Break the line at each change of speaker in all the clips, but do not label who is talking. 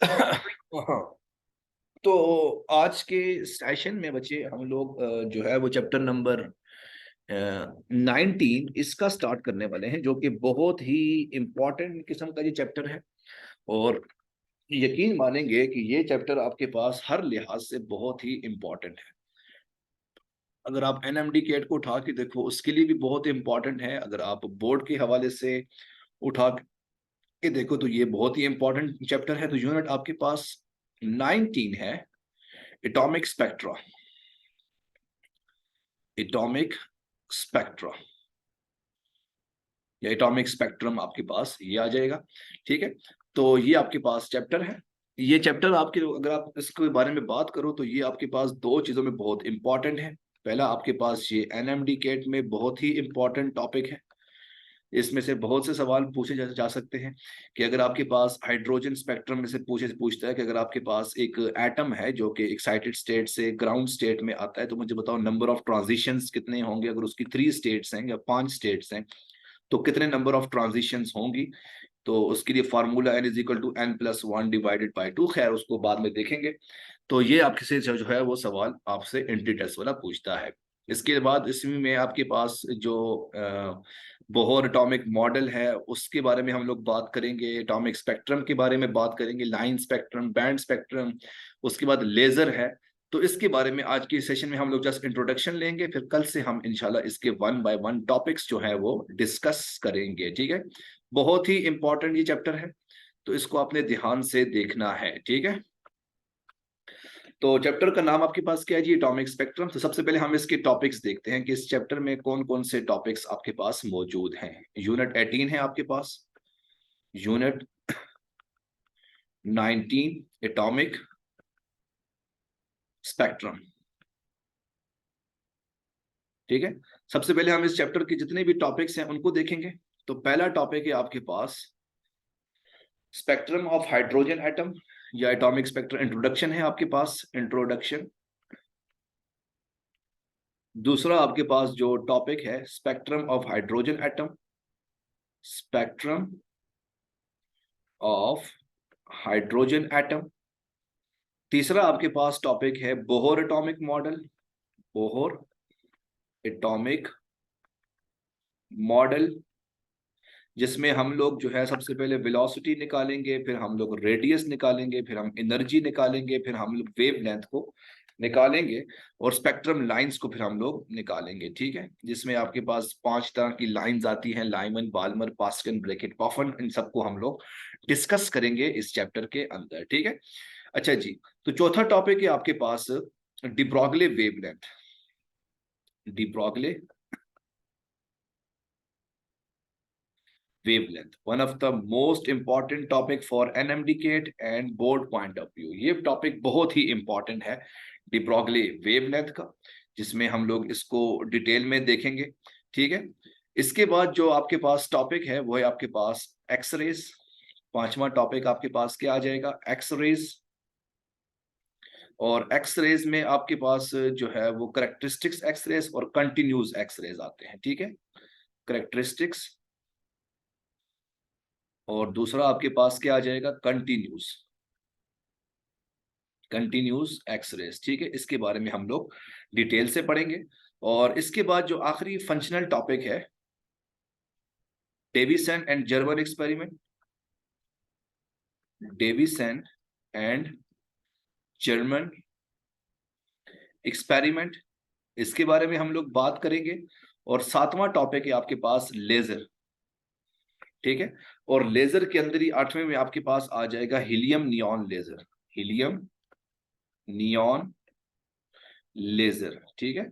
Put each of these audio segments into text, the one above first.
हाँ, तो आज के सेशन में बच्चे हम लोग जो है वो चैप्टर नंबर 19 इसका स्टार्ट करने वाले हैं, जो कि बहुत ही इम्पोर्टेंट किस्म का ये चैप्टर है। और यकीन मानेंगे कि ये चैप्टर आपके पास हर लिहाज से बहुत ही इम्पोर्टेंट है। अगर आप एनएमडी कैट को उठा के देखो, उसके लिए भी बहुत इंपॉर्टेंट है। अगर आप बोर्ड के हवाले से उठा के देखो तो ये बहुत ही इंपॉर्टेंट चैप्टर है। तो यूनिट आपके पास 19 है, एटॉमिक स्पेक्ट्रा। एटॉमिक स्पेक्ट्रा या एटॉमिक स्पेक्ट्रम आपके पास ये आ जाएगा। ठीक है, तो ये आपके पास चैप्टर है। ये चैप्टर आपके, अगर आप इसके बारे में बात करो तो ये आपके पास दो चीजों में बहुत इंपॉर्टेंट है। पहला, आपके पास ये एनएमडी कैट में बहुत ही इंपॉर्टेंट टॉपिक है। इसमें से बहुत से सवाल पूछे जा सकते हैं कि अगर आपके पास हाइड्रोजन स्पेक्ट्रम में से पूछता है कि अगर आपके पास एक एटम है जो कि एक्साइटेड स्टेट से ग्राउंड स्टेट में आता है, तो मुझे बताओ नंबर ऑफ ट्रांजिशंस कितने होंगे। अगर उसकी 3 स्टेट्स हैं या 5 स्टेट्स हैं तो कितने नंबर ऑफ ट्रांजिशंस होंगी। तो उसके लिए फार्मूला n=n+1 डिवाइडेड बाय 2। खैर, उसको बाद में देखेंगे। तो ये आपके से जो है वो सवाल आपसे एंट्री टेस्ट वाला पूछता है। इसके बाद इसमें में आपके पास जो बोहर एटॉमिक मॉडल है उसके बारे में हम लोग बात करेंगे, एटॉमिक स्पेक्ट्रम के बारे में बात करेंगे, लाइन स्पेक्ट्रम, बैंड स्पेक्ट्रम, उसके बाद लेजर है। तो इसके बारे में आज के सेशन में हम लोग जस्ट इंट्रोडक्शन लेंगे, फिर कल से हम इंशाल्लाह इसके 1 बाय 1 टॉपिक्स जो है वो डिस्कस करेंगे। ठीक है, बहुत ही इंपॉर्टेंट ये चैप्टर है, तो इसको आपने ध्यान से देखना है। ठीक है, तो चैप्टर का नाम आपके पास क्या है जी? Atomic spectrum. तो सबसे पहले हम इसके टॉपिक्स देखते हैं कि इस चैप्टर में कौन कौन से टॉपिक्स आपके पास मौजूद हैं। यूनिट 18 है आपके पास, यूनिट 19 एटॉमिक स्पेक्ट्रम। ठीक है, सबसे पहले हम इस चैप्टर के जितने भी टॉपिक्स हैं उनको देखेंगे। तो पहला टॉपिक है आपके पास स्पेक्ट्रम ऑफ हाइड्रोजन एटम या एटॉमिक स्पेक्ट्रम। इंट्रोडक्शन है आपके पास, इंट्रोडक्शन। दूसरा आपके पास जो टॉपिक है spectrum of hydrogen atom, spectrum of hydrogen atom. तीसरा आपके पास टॉपिक है Bohr atomic model, Bohr atomic model, जिसमें हम लोग जो है सबसे पहले वेलोसिटी निकालेंगे, फिर हम लोग रेडियस निकालेंगे, फिर हम एनर्जी निकालेंगे, फिर हम लोग वेव लेंथ को निकालेंगे और स्पेक्ट्रम लाइंस को फिर हम लोग निकालेंगे। ठीक है, जिसमें आपके पास 5 तरह की लाइंस आती हैं, लाइमन, बाल्मर, पास्कन, ब्रैकेट, कॉफन। इन सबको हम लोग डिस्कस करेंगे इस चैप्टर के अंदर। ठीक है, अच्छा जी, तो चौथा टॉपिक है आपके पास डिब्रोगले wavelength. डिब्रोगले wavelength, one of the most important topic for NMDCAT and board point of view। ये टॉपिक बहुत ही इंपॉर्टेंट है डिब्रोगले वेवलेंथ का, जिसमें हम लोग इसको डिटेल में देखेंगे। ठीक है, इसके बाद जो आपके पास टॉपिक है वो है आपके पास एक्सरेज। पांचवा टॉपिक आपके पास क्या आ जाएगा? एक्सरेज। और एक्सरेज में आपके पास जो है वो करेक्टरिस्टिक्स एक्सरेज और कंटिन्यूस एक्सरेज आते हैं। ठीक है, करेक्टरिस्टिक्स और दूसरा आपके पास क्या आ जाएगा? Continuous, continuous X rays. ठीक है, इसके बारे में हम लोग डिटेल से पढ़ेंगे। और इसके बाद जो आखिरी फंक्शनल टॉपिक है Davisson and Germer experiment, Davisson and Germer experiment, इसके बारे में हम लोग बात करेंगे। और सातवां टॉपिक है आपके पास लेजर। ठीक है, और लेजर के अंदर ही आठवें में आपके पास आ जाएगा helium neon laser, helium neon laser. ठीक है,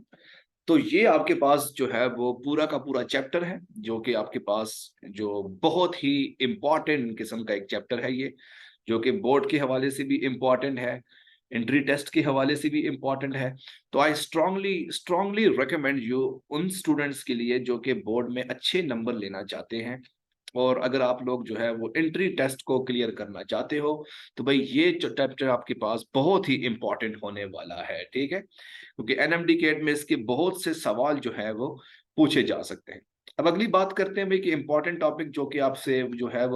तो ये आपके पास जो है वो पूरा का पूरा चैप्टर है, जो कि आपके पास जो बहुत ही इंपॉर्टेंट किस्म का एक चैप्टर है ये, जो कि बोर्ड के हवाले से भी इंपॉर्टेंट है, एंट्री टेस्ट के हवाले से भी इंपॉर्टेंट है। तो I strongly strongly recommend you उन स्टूडेंट्स के लिए जो कि बोर्ड में अच्छे नंबर लेना चाहते हैं, और अगर आप लोग जो है वो एंट्री टेस्ट को क्लियर करना चाहते हो, तो भाई ये चैप्टर आपके पास बहुत ही इंपॉर्टेंट होने वाला है। ठीक है, क्योंकि एनएमडी कैट में इसके बहुत से सवाल जो है वो पूछे जा सकते हैं। अब अगली बात करते हैं भाई कि इंपॉर्टेंट टॉपिक जो कि आपसे जो है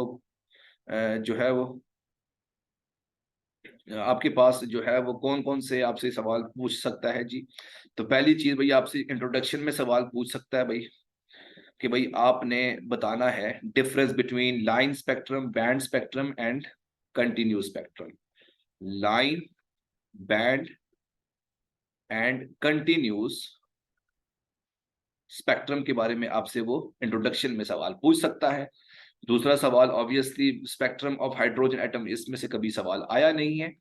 वो आपके पास जो है वो कौन कौन से आपसे सवाल पूछ सकता है जी। तो पहली चीज भाई आपसे इंट्रोडक्शन में सवाल पूछ सकता है भाई कि भाई आपने बताना है difference between line spectrum, band spectrum and continuous spectrum. Line, band and continuous spectrum के बारे में आपसे वो इंट्रोडक्शन में सवाल पूछ सकता है। दूसरा सवाल obviously spectrum of hydrogen atom, इसमें से कभी सवाल आया नहीं है।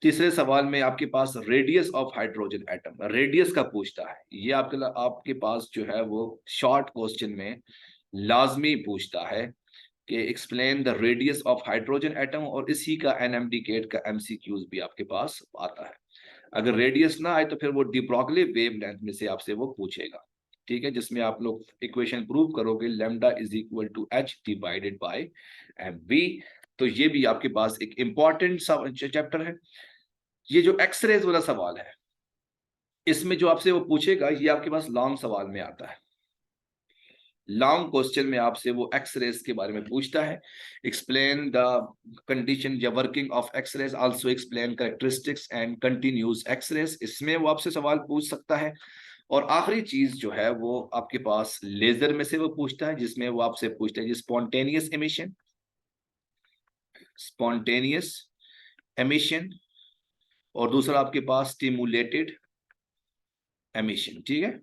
तीसरे सवाल में आपके पास radius of hydrogen atom, radius का पूछता है। ये आपके पास जो है वो शॉर्ट क्वेश्चन में लाजमी पूछता है कि explain the radius of hydrogen atom, और इसी का एनएमडी का एमसीक्यूज भी आपके पास आता है। अगर रेडियस ना आए तो फिर वो डी ब्रॉगली वेवलेंथ में से आपसे वो पूछेगा, ठीक है, जिसमें आप लोग इक्वेशन प्रूव करोगे lambda is equal to H divided by M V. तो ये भी आपके पास एक इंपॉर्टेंट चैप्टर है। ये जो एक्सरेज वाला सवाल है, इसमें जो आपसे वो पूछेगा ये आपके पास लॉन्ग सवाल में आता है। लॉन्ग क्वेश्चन में आपसे वो एक्स रेज के बारे में पूछता है। एक्सप्लेन द कंडीशन या working of X rays, also explain characteristics and continuous X rays, इसमें वो आपसे सवाल पूछ सकता है। और आखिरी चीज जो है वो आपके पास लेजर में से वो पूछता है, जिसमें वो आपसे पूछता है स्पॉन्टेनियस एमिशन, स्पॉन्टेनियस एमिशन, और दूसरा आपके पास स्टिमुलेटेड एमिशन, ठीक है।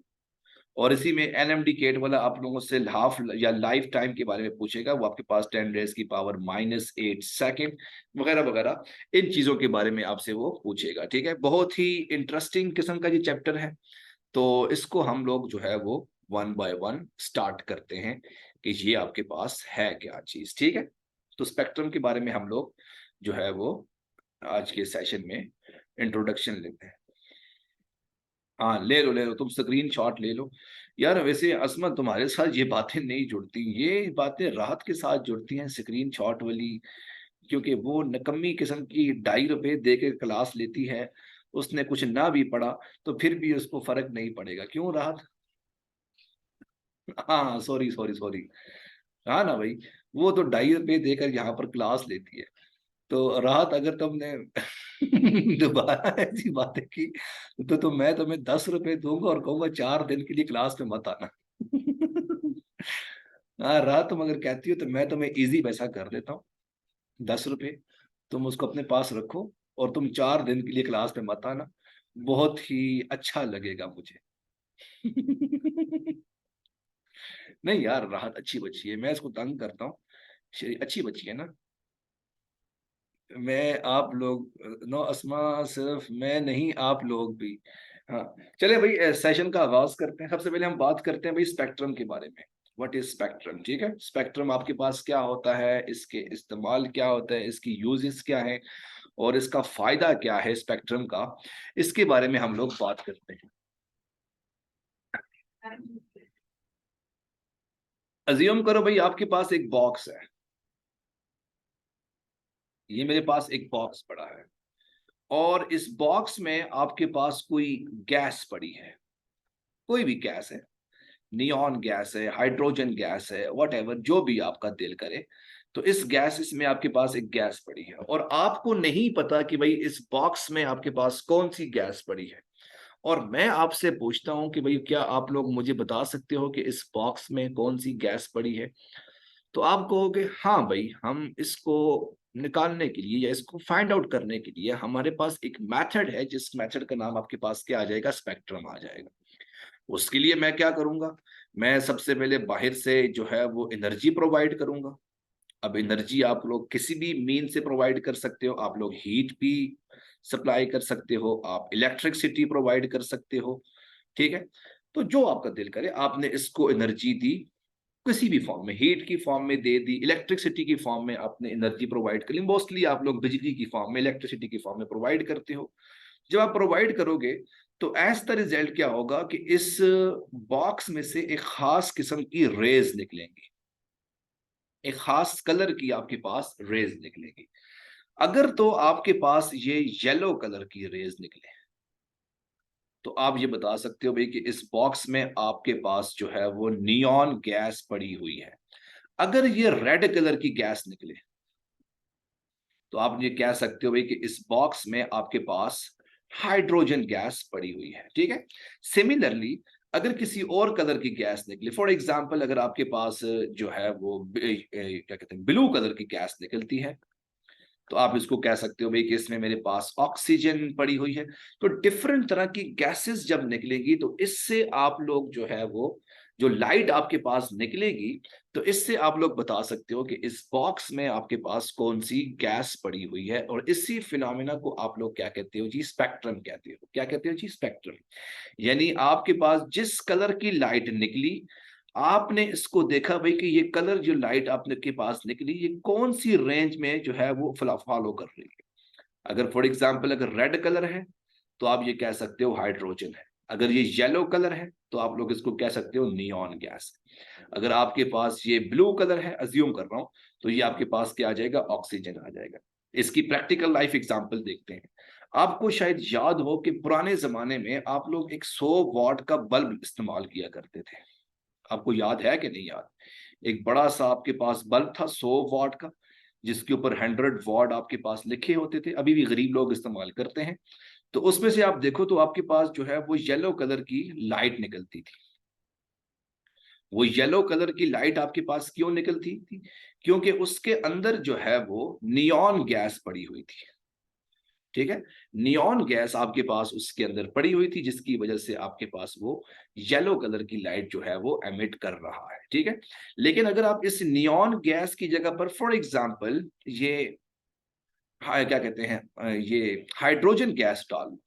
और इसी में एनएमडी वाला आप लोगों से हाफ या लाइफ टाइम के बारे में पूछेगा, वो आपके पास 10⁻⁻⁸ सेकेंड वगैरह वगैरह, इन चीजों के बारे में आपसे वो पूछेगा, ठीक है। बहुत ही इंटरेस्टिंग किस्म का ये चैप्टर है। तो इसको हम लोग जो है वो वन बाय वन स्टार्ट करते हैं कि ये आपके पास है क्या चीज, ठीक है। तो स्पेक्ट्रम के बारे में हम लोग जो है वो आज के सेशन में इंट्रोडक्शन लेते हैं। हाँ ले लो तुम स्क्रीन शॉट ले लो। यार वैसे असमत तुम्हारे साथ ये बातें नहीं जुड़ती, ये बातें राहत के साथ जुड़ती हैं स्क्रीन शॉट वाली, क्योंकि वो नकम्मी किस्म की ₹2.5 दे के क्लास लेती है। उसने कुछ ना भी पढ़ा तो फिर भी उसको फर्क नहीं पड़ेगा, क्यों राहत? हाँ सॉरी सॉरी सॉरी। हाँ ना भाई, वो तो ₹2.5 देकर यहाँ पर क्लास लेती है। तो राहत अगर तुमने दोबारा ऐसी बातें की तो मैं तुम्हें ₹10 दूंगा और कहूंगा 4 दिन के लिए क्लास में मत आना। हाँ राहत, तुम अगर कहती हो तो मैं तुम्हें इजी पैसा कर देता हूँ, ₹10। तुम उसको अपने पास रखो और तुम 4 दिन के लिए क्लास में मत आना, बहुत ही अच्छा लगेगा मुझे। नहीं यार राहत अच्छी बच्ची है, मैं इसको तंग करता हूँ, अच्छी बच्ची है ना। मैं आप लोग नो अस्मा, सिर्फ मैं नहीं आप लोग भी। हाँ चले भाई सेशन का आगाज करते हैं। सबसे पहले हम बात करते हैं भाई स्पेक्ट्रम के बारे में। व्हाट इज स्पेक्ट्रम, ठीक है। स्पेक्ट्रम आपके पास क्या होता है, इसके इस्तेमाल क्या होता है, इसकी यूजेस क्या है, और इसका फायदा क्या है स्पेक्ट्रम का, इसके बारे में हम लोग बात करते हैं। अज्यूम करो भाई आपके पास एक बॉक्स है, ये मेरे पास एक बॉक्स पड़ा है, और इस बॉक्स में आपके पास कोई गैस पड़ी है, कोई भी गैस है, नियॉन गैस है, हाइड्रोजन गैस है, वट एवर जो भी आपका दिल करे। तो इस गैस इसमें आपके पास एक गैस पड़ी है और आपको नहीं पता कि भाई इस बॉक्स में आपके पास कौन सी गैस पड़ी है। और मैं आपसे पूछता हूं कि भाई क्या आप लोग मुझे बता सकते हो कि इस बॉक्स में कौन सी गैस पड़ी है? तो आप कहोगे हाँ भाई, हम इसको निकालने के लिए या इसको फाइंड आउट करने के लिए हमारे पास एक मेथड है, जिस मेथड का नाम आपके पास क्या आ जाएगा, स्पेक्ट्रम आ जाएगा। उसके लिए मैं क्या करूंगा, मैं सबसे पहले बाहर से जो है वो एनर्जी प्रोवाइड करूंगा। अब एनर्जी आप लोग किसी भी मीन से प्रोवाइड कर सकते हो, आप लोग हीट भी सप्लाई कर सकते हो, आप इलेक्ट्रिसिटी प्रोवाइड कर सकते हो, ठीक है। तो जो आपका दिल करे, आपने इसको एनर्जी दी किसी भी फॉर्म में, हीट की फॉर्म में दे दी, इलेक्ट्रिसिटी की फॉर्म में आपने एनर्जी प्रोवाइड कर ली, मोस्टली आप लोग बिजली की फॉर्म में, इलेक्ट्रिसिटी की फॉर्म में प्रोवाइड करते हो। जब आप प्रोवाइड करोगे तो एज द रिजल्ट क्या होगा कि इस बॉक्स में से एक खास किस्म की रेज निकलेंगी, एक खास कलर की आपके पास रेज निकलेगी। अगर तो आपके पास ये येलो कलर की रेज निकले तो आप ये बता सकते हो भाई कि इस बॉक्स में आपके पास जो है वो नियॉन गैस पड़ी हुई है। अगर ये रेड कलर की गैस निकले तो आप ये कह सकते हो भाई कि इस बॉक्स में आपके पास हाइड्रोजन गैस पड़ी हुई है, ठीक है। सिमिलरली अगर किसी और कलर की गैस निकले, फॉर एग्जाम्पल अगर आपके पास जो है वो क्या कहते हैं ब्लू कलर की गैस निकलती है, तो आप इसको कह सकते हो भाई कि इसमें मेरे पास ऑक्सीजन पड़ी हुई है। तो डिफरेंट तरह की गैसेस जब निकलेगी तो इससे आप लोग जो है वो जो लाइट आपके पास निकलेगी, तो इससे आप लोग बता सकते हो कि इस बॉक्स में आपके पास कौन सी गैस पड़ी हुई है। और इसी फिनोमेना को आप लोग क्या कहते हो जी, स्पेक्ट्रम कहते हो। क्या कहते हो जी, स्पेक्ट्रम। यानी आपके पास जिस कलर की लाइट निकली, आपने इसको देखा भाई कि ये कलर जो लाइट आपने के पास निकली ये कौन सी रेंज में जो है वो फॉलो कर रही है। अगर फॉर एग्जांपल अगर रेड कलर है तो आप ये कह सकते हो हाइड्रोजन है। अगर ये येलो कलर है तो आप लोग इसको कह सकते हो नियॉन गैस। अगर आपके पास ये ब्लू कलर है, अज्यूम कर रहा हूं, तो ये आपके पास क्या आ जाएगा, ऑक्सीजन आ जाएगा। इसकी प्रैक्टिकल लाइफ एग्जांपल देखते हैं। आपको शायद याद हो कि पुराने जमाने में आप लोग एक 100 वॉट का बल्ब इस्तेमाल किया करते थे। आपको याद है कि नहीं याद? एक बड़ा सा आपके पास बल्ब था 100 वॉट का, जिसके ऊपर 100 वॉट आपके पास लिखे होते थे। अभी भी गरीब लोग इस्तेमाल करते हैं। तो उसमें से आप देखो तो आपके पास जो है वो येलो कलर की लाइट निकलती थी। वो येलो कलर की लाइट आपके पास क्यों निकलती थी? क्योंकि उसके अंदर जो है वो नियॉन गैस पड़ी हुई थी, ठीक है। नियॉन गैस आपके पास उसके अंदर पड़ी हुई थी, जिसकी वजह से आपके पास वो येलो कलर की लाइट जो है वो एमिट कर रहा है, ठीक है। लेकिन अगर आप इस नियॉन गैस की जगह पर फॉर एग्जांपल ये क्या कहते हैं ये हाइड्रोजन गैस डाल दो,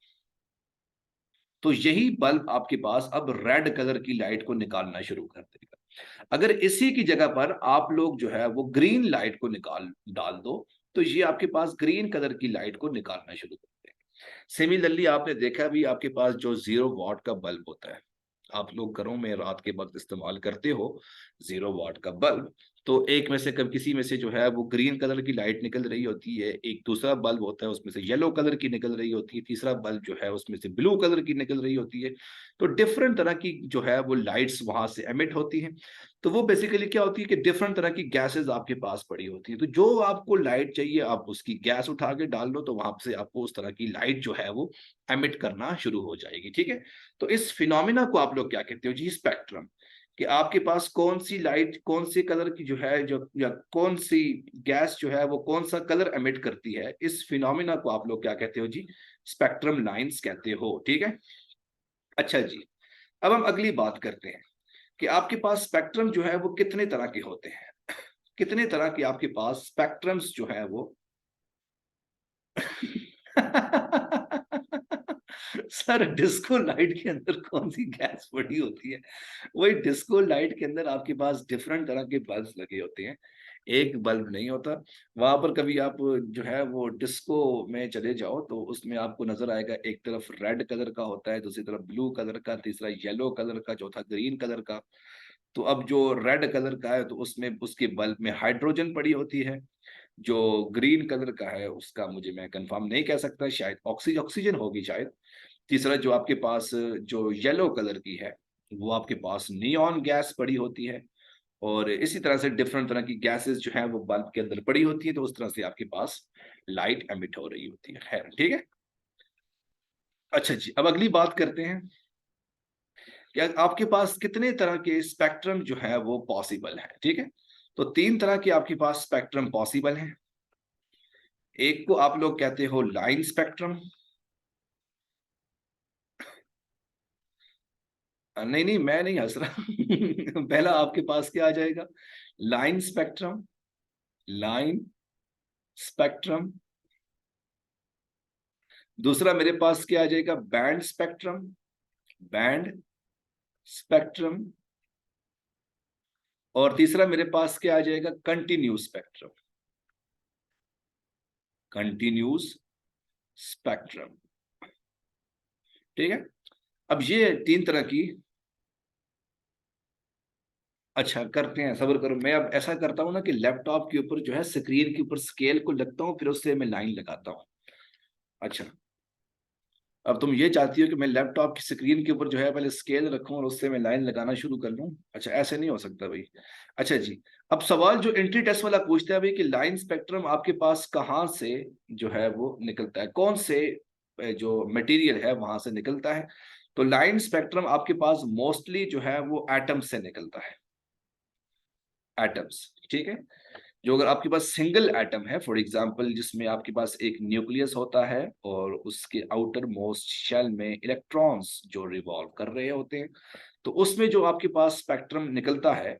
तो यही बल्ब आपके पास अब रेड कलर की लाइट को निकालना शुरू कर देगा। अगर इसी की जगह पर आप लोग जो है वो ग्रीन लाइट को निकाल डाल दो, तो ये आपके पास ग्रीन कलर की लाइट को निकालना शुरू कर देगा। सिमिलरली आपने देखा भी आपके पास जो 0 वॉट का बल्ब होता है, आप लोग घरों में रात के वक्त इस्तेमाल करते हो 0 वॉट का बल्ब, तो एक में से कब किसी में से जो है वो ग्रीन कलर की लाइट निकल रही होती है, एक दूसरा बल्ब होता है उसमें से येलो कलर की निकल रही होती है, तीसरा बल्ब जो है उसमें से ब्लू कलर की निकल रही होती है। तो डिफरेंट तरह की जो है वो लाइट्स वहां से एमिट होती हैं। तो वो बेसिकली क्या होती है कि डिफरेंट तरह की गैसेस आपके पास पड़ी होती है। तो जो आपको लाइट चाहिए आप उसकी गैस उठा के डाल लो, तो वहां से आपको उस तरह की लाइट जो है वो एमिट करना शुरू हो जाएगी, ठीक है। तो इस फिनोमिना को आप लोग क्या कहते हो जी, स्पेक्ट्रम। कि आपके पास कौन सी लाइट कौन सी कलर की जो है जो या कौन सी गैस जो है वो कौन सा कलर एमिट करती है, इस फिनोमिना को आप लोग क्या कहते हो जी, स्पेक्ट्रम लाइंस कहते हो, ठीक है। अच्छा जी, अब हम अगली बात करते हैं कि आपके पास स्पेक्ट्रम जो है वो कितने तरह के होते हैं। कितने तरह के आपके पास स्पेक्ट्रम्स जो है वो सर डिस्को लाइट के अंदर कौन सी गैस पड़ी होती है? वही डिस्को लाइट के अंदर आपके पास डिफरेंट तरह के बल्ब लगे होते हैं, एक बल्ब नहीं होता। वहां पर कभी आप जो है वो डिस्को में चले जाओ तो उसमें आपको नजर आएगा, एक तरफ रेड कलर का होता है, दूसरी तरफ ब्लू कलर का, तीसरा येलो कलर का, चौथा ग्रीन कलर का। तो अब जो रेड कलर का है तो उसमें उसके बल्ब में हाइड्रोजन पड़ी होती है। जो ग्रीन कलर का है उसका मुझे मैं कंफर्म नहीं कह सकता, शायद ऑक्सीजन होगी शायद। तीसरा जो आपके पास जो येलो कलर की है वो आपके पास नियॉन गैस पड़ी होती है। और इसी तरह से डिफरेंट तरह की गैसेस जो है वो बल्ब के अंदर पड़ी होती है, तो उस तरह से आपके पास लाइट एमिट हो रही होती है। खैर ठीक है। अच्छा जी, अब अगली बात करते हैं कि आपके पास कितने तरह के स्पेक्ट्रम जो है वो पॉसिबल है, ठीक है। तो 3 तरह के आपके पास स्पेक्ट्रम पॉसिबल है। एक को आप लोग कहते हो लाइन स्पेक्ट्रम। नहीं नहीं, मैं नहीं हंस रहा। पहला आपके पास क्या आ जाएगा, लाइन स्पेक्ट्रम। Line spectrum. दूसरा मेरे पास क्या आ जाएगा, बैंड स्पेक्ट्रम। Band spectrum. और तीसरा मेरे पास क्या आ जाएगा, कंटिन्यूस स्पेक्ट्रम। कंटिन्यूस स्पेक्ट्रम, ठीक है। अब ये 3 तरह की, अच्छा करते हैं, सब्र करो। मैं अब ऐसा करता हूं ना कि लैपटॉप के ऊपर जो है स्क्रीन के ऊपर स्केल को लगता हूं, फिर उससे मैं लाइन लगाता हूं। अच्छा अब तुम ये चाहती हो कि मैं लैपटॉप की स्क्रीन के ऊपर जो है पहले स्केल रखूं और उससे मैं लाइन लगाना शुरू कर लूं? अच्छा, ऐसे नहीं हो सकता भाई। अच्छा जी, अब सवाल जो एंट्री टेस्ट वाला पूछता है भाई कि लाइन स्पेक्ट्रम आपके पास कहाँ से जो है वो निकलता है, कौन से जो मटेरियल है वहां से निकलता है? तो लाइन स्पेक्ट्रम आपके पास मोस्टली जो है वो एटम्स से निकलता है, एटम्स, ठीक है। जो अगर आपके पास सिंगल एटम है, फॉर एग्जांपल जिसमें आपके पास एक न्यूक्लियस होता है और उसके आउटर मोस्ट शेल में इलेक्ट्रॉन्स जो रिवॉल्व कर रहे होते हैं, तो उसमें जो आपके पास स्पेक्ट्रम निकलता है,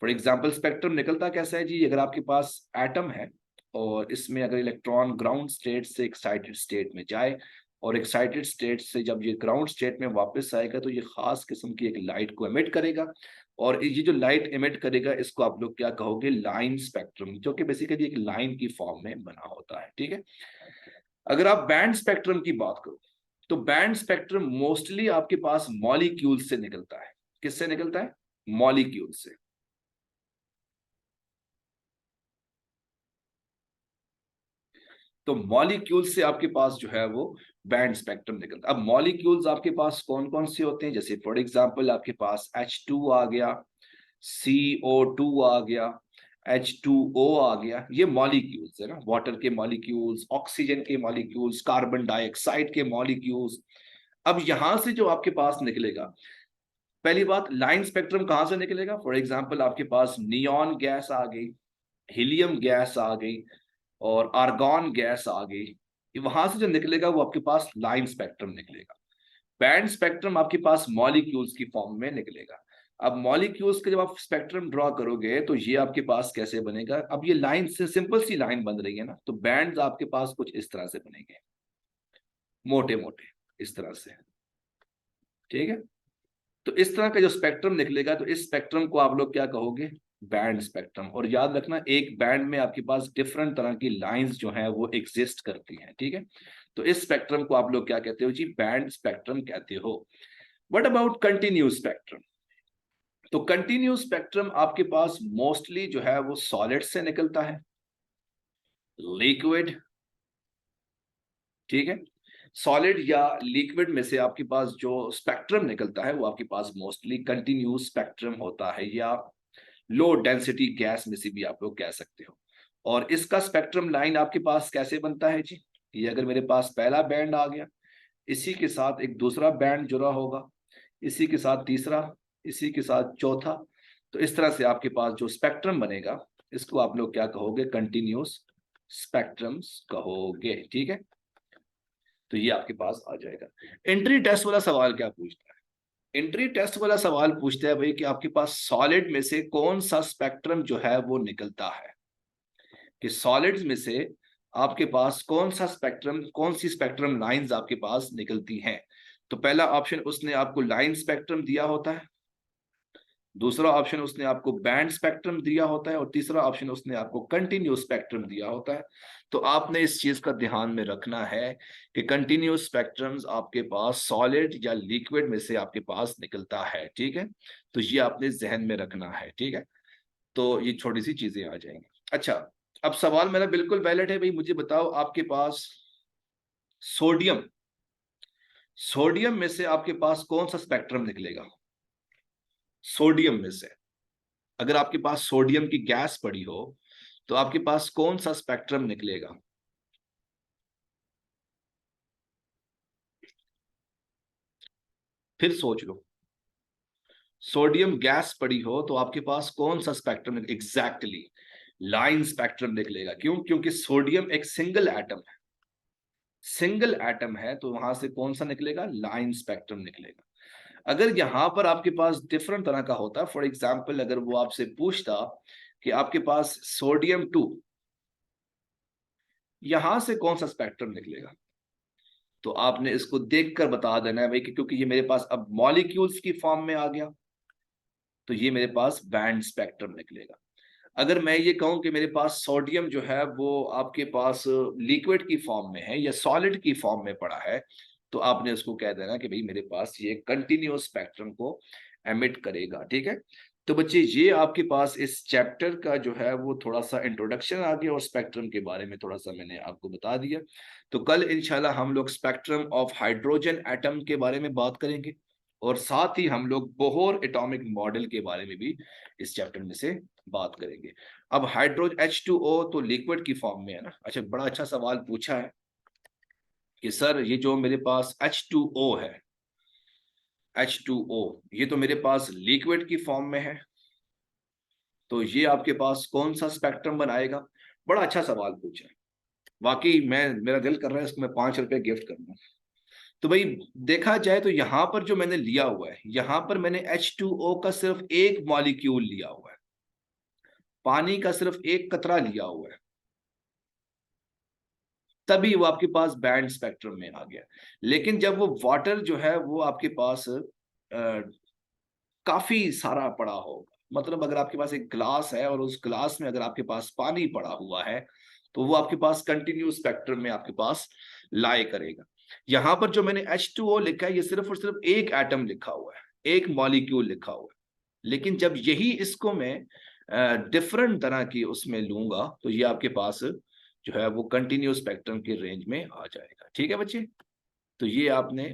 फॉर एग्जांपल स्पेक्ट्रम निकलता कैसा है जी? अगर आपके पास एटम है और इसमें अगर इलेक्ट्रॉन ग्राउंड स्टेट से एक्साइटेड स्टेट में जाए और एक्साइटेड स्टेट से जब ये ग्राउंड स्टेट में वापस आएगा तो ये खास किस्म की एक लाइट को एमिट करेगा, और ये जो लाइट एमिट करेगा इसको आप लोग क्या कहोगे? लाइन स्पेक्ट्रम, जो कि बेसिकली एक लाइन की फॉर्म में बना होता है, ठीक है। अगर आप बैंड स्पेक्ट्रम की बात करो तो बैंड स्पेक्ट्रम मोस्टली आपके पास मॉलिक्यूल से निकलता है। किससे निकलता है? मॉलिक्यूल से। तो मॉलिक्यूल से आपके पास जो है वो बैंड स्पेक्ट्रम निकलता है। अब मॉलिक्यूल्स आपके पास कौन कौन से होते हैं? जैसे फॉर एग्जांपल आपके पास H2 आ गया, CO2 आ गया, H2O आ गया, ये मॉलिक्यूल्स है ना, वाटर के मॉलिक्यूल्स, ऑक्सीजन के मॉलिक्यूल्स, कार्बन डाइऑक्साइड के मॉलिक्यूल्स। अब यहां से जो आपके पास निकलेगा, पहली बात, लाइन स्पेक्ट्रम कहां से निकलेगा? फॉर एग्जांपल आपके पास नियॉन गैस आ गई, हीलियम गैस आ गई और आर्गॉन गैस आ गई। वहां से जो निकलेगा वो आपके पास लाइन स्पेक्ट्रम निकलेगा। बैंड स्पेक्ट्रम आपके पास मॉलिक्यूल्स की फॉर्म में निकलेगा। अब मॉलिक्यूल्स के जब आप स्पेक्ट्रम ड्रॉ करोगे तो ये आपके पास कैसे बनेगा? अब ये लाइन से सिंपल सी लाइन बन रही है ना, तो बैंड्स आपके पास कुछ इस तरह से बनेंगे, मोटे मोटे इस तरह से, ठीक है। तो इस तरह का जो स्पेक्ट्रम निकलेगा, तो इस स्पेक्ट्रम को आप लोग क्या कहोगे? Band spectrum. और याद रखना, एक बैंड में आपके पास डिफरेंट तरह की लाइंस जो है वो एग्जिस्ट करती हैं, ठीक है। तो इस स्पेक्ट्रम को आप लोग क्या कहते हो जी? बैंड स्पेक्ट्रम कहते हो। What about continuous spectrum? तो कंटिन्यूस स्पेक्ट्रम आपके पास मोस्टली जो है वो सॉलिड से निकलता है, लिक्विड, ठीक है। सॉलिड या लिक्विड में से आपके पास जो स्पेक्ट्रम निकलता है वो आपके पास मोस्टली कंटिन्यूस स्पेक्ट्रम होता है, या लो डेंसिटी गैस में से भी आप लोग कह सकते हो। और इसका स्पेक्ट्रम लाइन आपके पास कैसे बनता है जी? ये अगर मेरे पास पहला बैंड आ गया, इसी के साथ एक दूसरा बैंड जुड़ा होगा, इसी के साथ तीसरा, इसी के साथ चौथा, तो इस तरह से आपके पास जो स्पेक्ट्रम बनेगा इसको आप लोग क्या कहोगे? कंटिन्यूस स्पेक्ट्रम्स कहोगे, ठीक है। तो ये आपके पास आ जाएगा। एंट्री टेस्ट वाला सवाल क्या पूछता है? एंट्री टेस्ट वाला सवाल पूछता है भाई कि आपके पास सॉलिड में से कौन सा स्पेक्ट्रम जो है वो निकलता है, कि सॉलिड्स में से आपके पास कौन सा स्पेक्ट्रम, कौन सी स्पेक्ट्रम लाइंस आपके पास निकलती हैं। तो पहला ऑप्शन उसने आपको लाइन स्पेक्ट्रम दिया होता है, दूसरा ऑप्शन उसने आपको बैंड स्पेक्ट्रम दिया होता है, और तीसरा ऑप्शन उसने आपको कंटिन्यूस स्पेक्ट्रम दिया होता है। तो आपने इस चीज का ध्यान में रखना है कि कंटिन्यूस स्पेक्ट्रम्स आपके पास सॉलिड या लिक्विड में से आपके पास निकलता है, ठीक है। तो ये आपने जहन में रखना है, ठीक है। तो ये छोटी सी चीजें आ जाएंगी। अच्छा, अब सवाल मेरा बिल्कुल वैलिड है भाई, मुझे बताओ आपके पास सोडियम, सोडियम में से आपके पास कौन सा स्पेक्ट्रम निकलेगा? सोडियम में से अगर आपके पास सोडियम की गैस पड़ी हो तो आपके पास कौन सा स्पेक्ट्रम निकलेगा? फिर सोच लो, सोडियम गैस पड़ी हो तो आपके पास कौन सा स्पेक्ट्रम एग्जैक्टली? लाइन स्पेक्ट्रम निकलेगा। क्यों? क्योंकि सोडियम एक सिंगल एटम है, सिंगल एटम है, तो वहां से कौन सा निकलेगा? लाइन स्पेक्ट्रम निकलेगा। अगर यहां पर आपके पास डिफरेंट तरह का होता, फॉर एग्जाम्पल अगर वो आपसे पूछता कि आपके पास सोडियम 2, यहां से कौन सा स्पेक्ट्रम निकलेगा, तो आपने इसको देखकर बता देना है भाई कि क्योंकि ये मेरे पास अब मॉलिक्यूल्स की फॉर्म में आ गया तो ये मेरे पास बैंड स्पेक्ट्रम निकलेगा। अगर मैं ये कहूं कि मेरे पास सोडियम जो है वो आपके पास लिक्विड की फॉर्म में है या सॉलिड की फॉर्म में पड़ा है, तो आपने उसको कह देना कि भाई मेरे पास ये कंटिन्यूअस स्पेक्ट्रम को एमिट करेगा, ठीक है। तो बच्चे ये आपके पास इस चैप्टर का जो है वो थोड़ा सा इंट्रोडक्शन आ गया और स्पेक्ट्रम के बारे में थोड़ा सा मैंने आपको बता दिया। तो कल इंशाल्लाह हम लोग स्पेक्ट्रम ऑफ हाइड्रोजन एटम के बारे में बात करेंगे और साथ ही हम लोग बोहर एटॉमिक मॉडल के बारे में भी इस चैप्टर में से बात करेंगे। अब हाइड्रोजन H2O तो लिक्विड की फॉर्म में है ना। अच्छा, बड़ा अच्छा सवाल पूछा है कि सर ये जो मेरे पास H2O है, H2O ये तो मेरे पास लिक्विड की फॉर्म में है, तो ये आपके पास कौन सा स्पेक्ट्रम बनाएगा? बड़ा अच्छा सवाल पूछा है। वाकई मैं मेरा दिल कर रहा है इसको मैं 5 रुपए गिफ्ट कर दूं। तो भाई देखा जाए तो यहाँ पर जो मैंने लिया हुआ है, यहाँ पर मैंने H2O का सिर्फ एक मॉलिक्यूल लिया हुआ है, पानी का सिर्फ एक कतरा लिया हुआ है, तभी वो आपके पास बैंड स्पेक्ट्रम में आ गया। लेकिन जब वो वाटर जो है वो आपके पास काफी सारा पड़ा होगा, मतलब अगर आपके पास एक ग्लास है और उस ग्लास में अगर आपके पास पानी पड़ा हुआ है तो वो आपके पास कंटिन्यूस स्पेक्ट्रम में आपके पास लाई करेगा। यहां पर जो मैंने H2O लिखा है ये सिर्फ और सिर्फ एक एटम लिखा हुआ है, एक मॉलिक्यूल लिखा हुआ है। लेकिन जब यही इसको मैं डिफरेंट तरह की उसमें लूंगा तो ये आपके पास जो है वो कंटिन्यूस स्पेक्ट्रम के रेंज में आ जाएगा। ठीक है बच्चे, तो ये आपने